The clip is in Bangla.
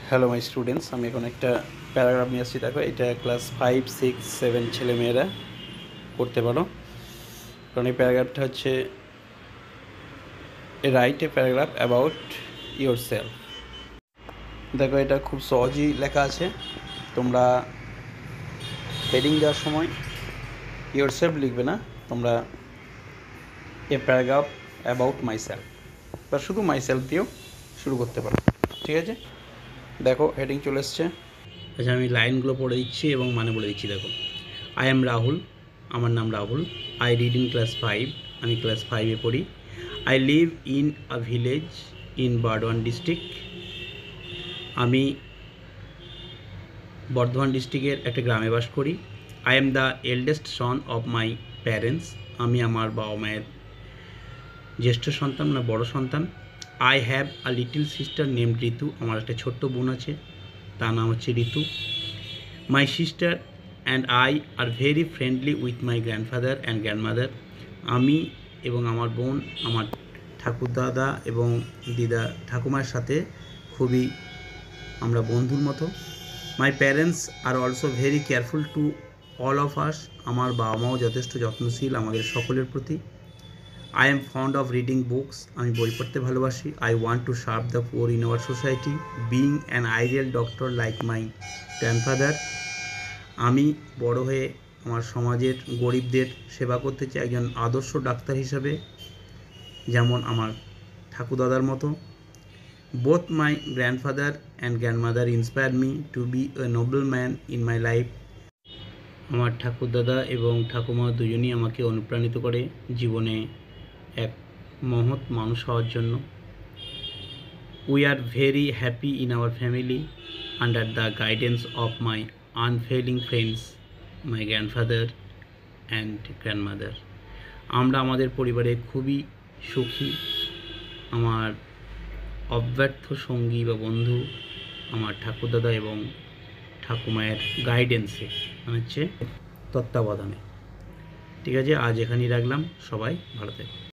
হ্যালো মাই স্টুডেন্টস, আমি এখন একটা প্যারাগ্রাফ নিয়ে আসছি। দেখো, এটা ক্লাস 5, 6, 7 ছেলেমেয়েরা করতে পারো। কারণ এই প্যারাগ্রাফটা হচ্ছে write a paragraph about your self. দেখো, এটা খুব সহজেই লেখা আছে। তোমরা হেডিং দেওয়ার সময় ইয়োর সেলফ লিখবে না, তোমরা a paragraph about my self বা শুধু মাই সেলফ দিয়েও শুরু করতে পারো। ঠিক আছে, দেখো হেডিং চলে এসছে। আচ্ছা, আমি লাইনগুলো পড়ে দিচ্ছি এবং মানে বলে দিচ্ছি। দেখো, আই এম রাহুল, আমার নাম Rahul. I read in class 5, আমি ক্লাস 5-এ পড়ি। I live in a village in Burdwan district, আমি বর্ধমান ডিস্ট্রিক্টের একটা গ্রামে বাস করি। I am the eldest son of my parents, আমি আমার বাবা মায়ের জ্যেষ্ঠ সন্তান না বড় সন্তান। I have a little sister named Ritu, আমার একটা ছোট্ট বোন আছে, তার নাম হচ্ছে Ritu. My sister and I are very friendly with my grandfather and grandmother, আমি এবং আমার বোন আমার ঠাকুরদাদা এবং দিদা ঠাকুমার সাথে খুবই আমরা বন্ধুর মতো। My parents are also very careful to all of us, আমার বাবা মাও যথেষ্ট যত্নশীল আমাদের সকলের প্রতি। I am fond of reading books, আমি বই পড়তে ভালোবাসি। I want to serve the poor in our society, being an ideal doctor like my grandfather, আমি বড় হয়ে আমার সমাজের গরিবদের সেবা করতে চাই একজন আদর্শ ডাক্তার হিসাবে, যেমন আমার ঠাকুরদাদার মতো। Both my grandfather and grandmother inspire me to be a noble man in my life, আমার ঠাকুরদাদা এবং ঠাকুমা দুজনই আমাকে অনুপ্রাণিত করে জীবনে এক মহৎ মানুষ হওয়ার জন্য। We are very happy in our family under the guidance of my unfailing friends my grandfather and grandmother, আমরা আমাদের পরিবারে খুবই সুখী। আমার অব্যর্থ সঙ্গী বা বন্ধু আমার ঠাকুরদাদা এবং ঠাকুমায়ের গাইডেন্সে, মানে হচ্ছে তত্ত্বাবধানে। ঠিক আছে, আজ এখানেই রাখলাম। সবাই ভালো থাকবে।